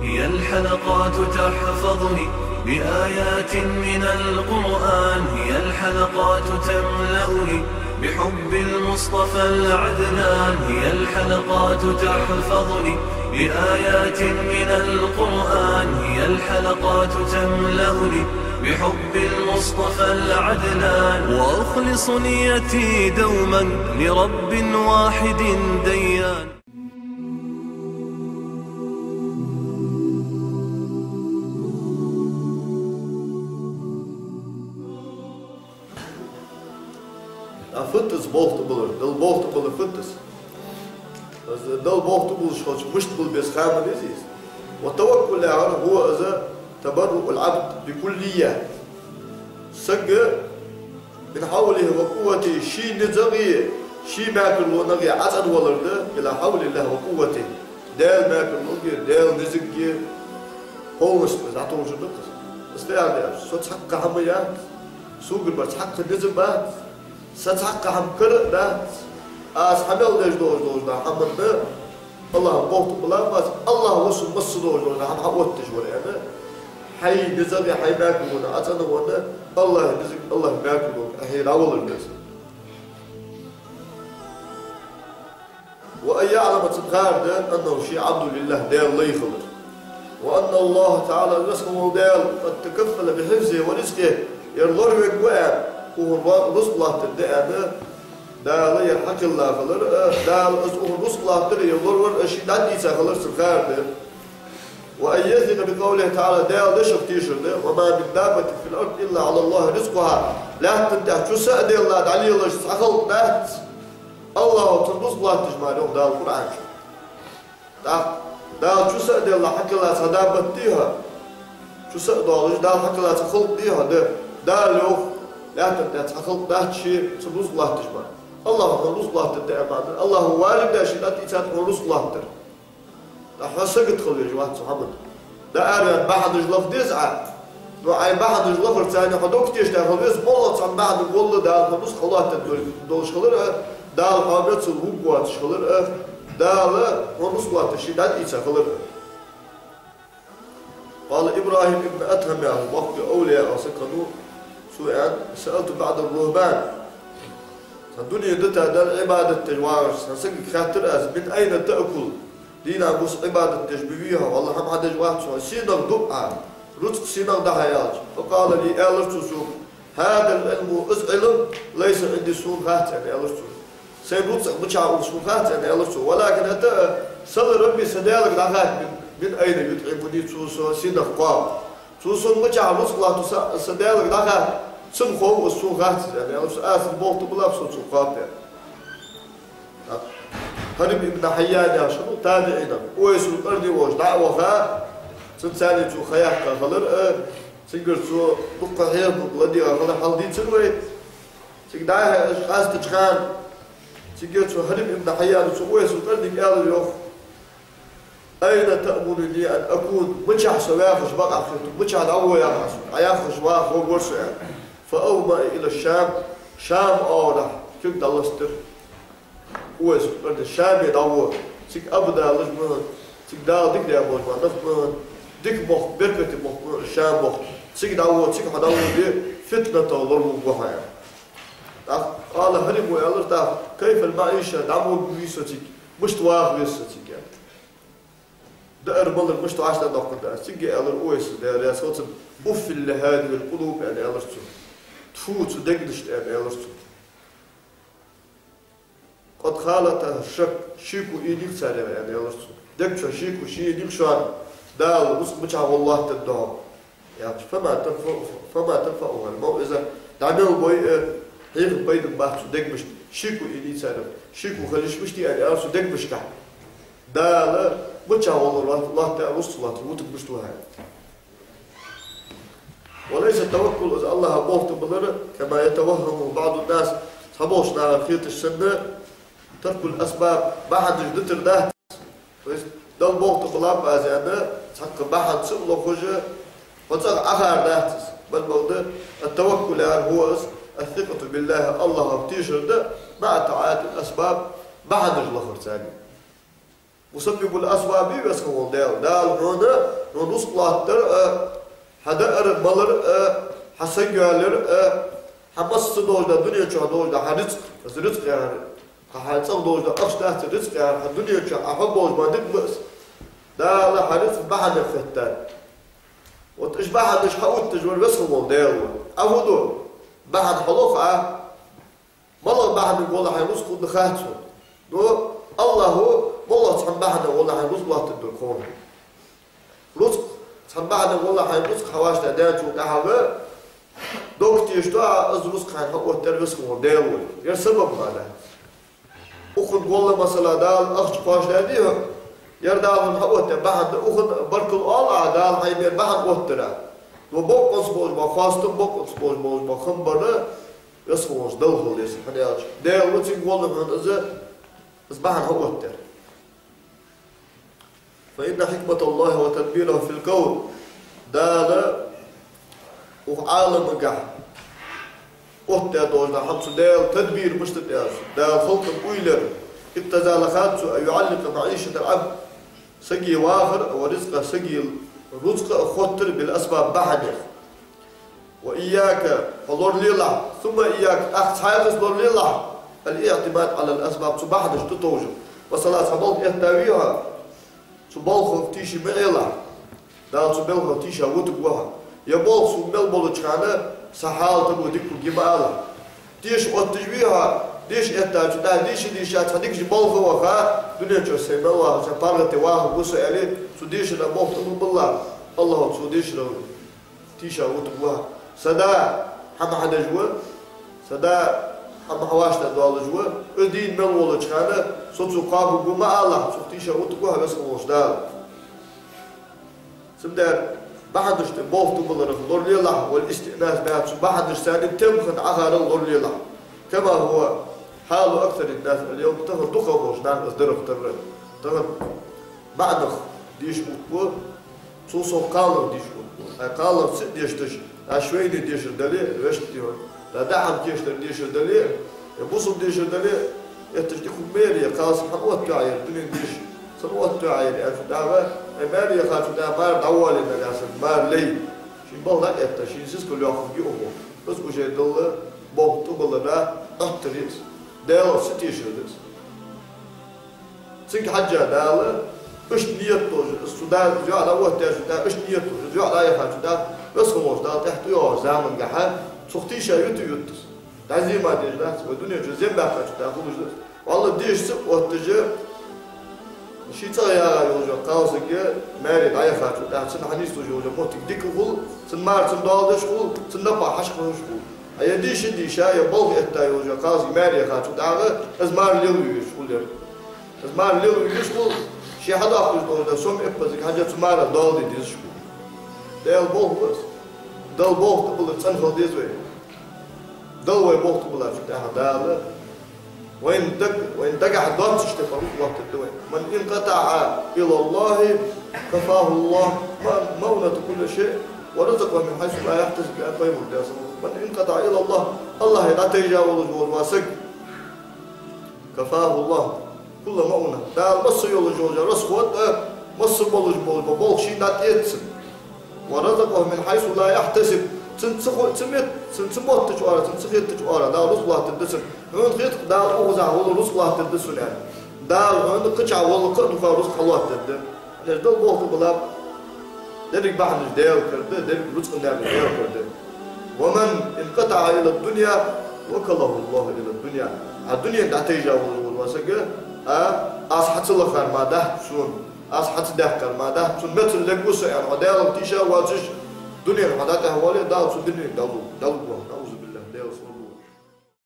هي الحلقات تحفظني بآيات من القرآن، هي الحلقات تملأني بحب المصطفى العدنان، هي الحلقات تحفظني بآيات من القرآن، هي الحلقات تملأني بحب المصطفى العدنان، وأخلص نيتي دوما لرب واحد ديان. Fıttız boğtu bulur, dıl boğtu bulur fıttız. Dıl boğtu bulur şoç, مشت بul بيسخام الإزيز. والتوكل على هو إذا تبرؤ العبد بكلية. سج من حوله وقوته شيء نزغي شيء ما كل ونغي عسد ولرد إلى حول الله وقوته. دال ما كل نغي دال نزغي هو مستوى زعتون جنبت. استعمل صوت حق حميات سوق البرد حق نزبات. ستحق هم كرنا أصحابه ليش دوجنا حمدنا الله بوقت بلا بس الله وصل مص دوجنا هم حوتش ولا أنا حي نزل حي باكلونا أتنا ونا الله نزل الله باكلون أهي الأول الناس وأن يعلم تبغار أنه شيء عبد لله دال الله يخلص وأن الله تعالى رزقه دال قد تكفل بحفظه ورزقه يرضى ويقوى ورزق الله تدعنا دال يحق الله خلر دال رزق الله تري يضر أشياء ديسا خلر سخار ده وأن يثق بقوله تعالى دال لشق تيشر ده وما من دابة في الأرض إلا على الله رزقها لا تنتهي شو سأدي الله عليه الله سخل نات الله ترزق الله تجمع له دال القرآن دال شو سأدي الله حق الله صدابة ديها شو سأدي الله دال حق الله سخل ديها ده دال يوف لا تنتهي تخلق ده شيء ترزق الله تجمع الله رزق الله تدعي معنا الله واجب ده شيء لا تيجي رزق الله تر راح سقط خلي جوات محمد ده أريد بعد جلف دزعة وعي بعد جلف ثاني حدوك تيجي ده خليس والله عن بعد يقول ده رزق الله تدور دوش خلر ده القابلت سلوك واتش خلر ده لا رزق الله تشي ده تيجي خلر قال إبراهيم ابن أتهم يا وقت أولياء وسكنوا سؤال سألت بعض الرهبان الدنيا دتها دل عبادة تجوار سنسك خاطر من أين تأكل دينا بس عبادة تجبيها والله هم هذا جوار شو سينغ دقة رزق سينغ دهياج فقال لي ألرتو هذا العلم علم ليس عندي سوقات يعني ألرتو سيبرزق بتشعر سوقات يعني ألرتو ولكن أنت صل ربي سدالك دهات من أين يطعمني سو سينغ قام سو بتشعر رزق الله سدالك دهات سنخو والسوقات يعني أصل بوقت بلا سوقات يعني هرب ابن حيان يا شنو تابعينا ويسو الأرض وش دعوة خا سنساني شو خياك خلر سنقر شو بقى حير بقلدي خلر حالدين سنوي سنقداها أشخاص تجخان سنقر شو هرب ابن حيان شو ويسو الأرض قال يوخ أين تأمن لي أن أكون مجح سواخش بقى خيرتو مجح الأول يا حسن عياخش واخ وورسو يعني فأومى إلى الشام شام أورح كنت الله ستر ويس برد الشام يدور سيك أبدا لجمن سيك دال ديك يا بوج ما نفمن ديك مخ بركة مخ الشام مخ سيك دور سيك حدور دي فتنة الله مبوحة قال هرم ويالر تعرف كيف المعيشة دعمو بويستك مش تواخ ويستك يعني ده أربل مش تعاش تدقق ده سيك يالر ويس ده رياسات أف اللي هذه القلوب يعني يالر تفوت ودقدش يعني يالرتو قد خالت الشك شيكو إيديك ساري يعني يالرتو دقشو شيكو شي إيديك شوان دال رزق بجع والله تدعو يعني فما تنفعها الموعظة دعمل بوي هيك بيد بحث دقبش شيكو إيديك ساري شيكو خليش بشتي يعني يالرتو دقبش كح دال بجع والله الله تعالى رزق الله تروتك بشتوها وليس التوكل إذا الله بوقت بلره كما يتوهم بعض الناس صبوش على خيط السنة ترك الأسباب بعد جدتر ده ده البوقت بلا بازيانا حق بعد سبله خجة وتصغ أخر ده بل موضع التوكل يعني هو الثقة بالله الله بتيشر ده مع تعاية الأسباب بعد الأخر ثاني مسبب الأسباب بيسخون دال هنا نرسق لاتر هذا مالر حسجالر حمس دوجدا دنيا شو دوجدا حرزق رزق يعني حالصق دوجدا أشتات رزق يعني الدنيا شو أحبه ما بس دال حرزق بعد فتان وتشبه مش حاول تجور بس هو دال أفضل بعد حلوقة مالر بعد يقول حيرزق دخاتو دو الله هو والله تحبعنا والله حنرزق الله تدركون رزق تحبعنا والله حنرزق حواش تدانت وتعبه دوك تيشتوا از رزق حن هو التربس هو داول يا سبب هذا اخذ والله مثلا دال اخش باش دادي يردال من هو تبعد اخذ برك الله دال هاي بعد وترا وبوق قصبوج ما خاص بوق قصبوج ما خمبر يسموش دلهو ليس حنياش دال وتين والله من از أصبحنا هو التر فإن حكمة الله وتدبيره في الكون دال وعالم قح أوتى دوجنا حمس دال تدبير مش تدبير دال خلق بويلر ابتزال خاتسو أن يعلق معيشة العبد سقي واخر ورزقه سقي رزق خطر بالأسباب بعده وإياك فلور لله ثم إياك أخصائص لور لله الاعتماد على الأسباب تبعدش تتوجه وصلاة حبالك اهتاويها تبالخ تيشي مئلا دال تبالخ تيشي وتقوها يبالخ سمال بولوشكانا سحال تبو ديكو جمالا ديش وتجويها ديش اهتاج دا ديش هتديك جبالخ وخا دنيا جو سيما الله سبارغتي واحد بسو عليه سديش نبالخ تبو بالله الله سديش تيشي وتقوها سدا حدا جوا سدا هم حواشنا دوال جوا أدين من ولا شخانة صوتو قابو بما الله صوتيشة وتقوها بس خوش دال سمدار بعدش تبوف تبلر لور لله والاستئناس بعد بعدش ثاني تمخن عخار لور لله كما هو حال أكثر الناس اليوم تهر دخوش نان أصدرف تبرد تهر بعدخ ديش مطبوع صوصو قالب ديش مطبوع قالب ست ديشتش عشوين ديش دليل وش تيون لا دعم كيشتر ديش دليل يبوسم ديش دليل يتجدي خميري قاس حقوت تعير دنيا ديش صلوات تعير يعني دعوة ماري خاطر ده مار دعوة لنا جالس مار لي شيء بالله إتا شيء سيس كل يوم يومه بس وجه دل بوقت وبلنا أكتريت دال ستيش دس سك حاجة دال إيش نيته السودان جاء على وقت السودان إيش نيته جاء على يا خاطر ده بس خموس ده تحت يوم زمن جحا سختيش يوتس تعزيم ما ديش ده والدنيا جزء ما خاطر ده خلوش ده والله ديش سب وتجي شيء ترى يا يوجا قاوسك ماري دايا خاطر ده سن حديث يوجا موتك ديك خل سن مار سن دالدش خل سن نبا حشق خل أي ديش يا بلغ إتا يوجا قاوسك ماري خاطر ده از مار ليل يوش خل از مار ليل يوش خل شيء حدا أخذ ده سوم إبزك حاجة تمارا دالدي ديش خل ده البلغ بس ده البلغ تبلغ تنخل ديزوي دلوي بوقت بلا فتح دال وين دقع دارتش تفرق وقت الدوين من انقطع إلى الله كفاه الله مونة كل شيء ورزقه من حيث لا يحتسب بأقوى مرداس من انقطع إلى الله لا تجاوز والواسق كفاه الله كل مونة دال بس يولج رسخوت مصر بولج بولج شيء لا تيتسب ورزقه من حيث لا يحتسب سنسموت تجوارا سنسخيت تجوارا دا رسولة تدسن هون خيط دا أوزع هون رسولة تدسن يعني دا هون قطع هون قطع رسول الله تدسن يعني دا الوقت بلا درك بعد الدير كرده درك رزق النعم الدير كرده ومن انقطع إلى الدنيا وكله الله إلى الدنيا الدنيا دا تيجاوز والواسقة أصحت الله خير ما ده سون أصحت دهكر ما ده سون مثل لقوسة يعني ودير تيشا واجش دنيا حداتها هوالي داو سو دنيا داو